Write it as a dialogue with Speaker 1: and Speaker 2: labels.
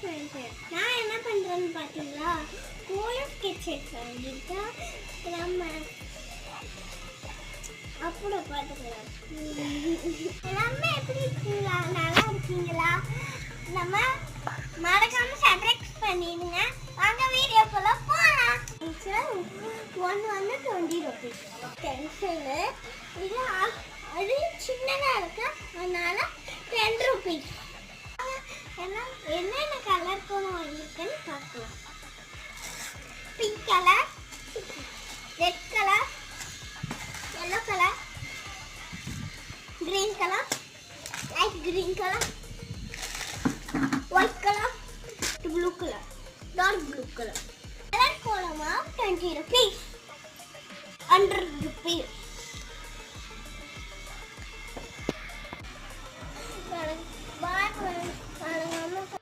Speaker 1: நான் என்ன பண்றேன்னு பாத்தீங்களா, கோலம் ஸ்கெட்ச் எடுத்துட்டா நம்ம அப்படி பாத்துக்கலாம். எல்லாமே எப்படி இருக்கீங்களா? நல்லா இருக்கீங்களா? நம்ம மறக்காம சப்ஸ்கிரைப் பண்ணிடுங்க. வாங்க வீடியோக்குள்ள போலாம். ஒன் வந்து 20 rupees பென்சிலு. இது அது சின்னதா இருக்கு, அதனால 10 rupees. என்னென்ன கலர் கோலம் இருக்குன்னு பார்க்கலாம். Pink colour, red colour, yellow color, green color, light green color, white color, blue color, dark blue color. Color column of 20 rupees, 100 rupees. Bar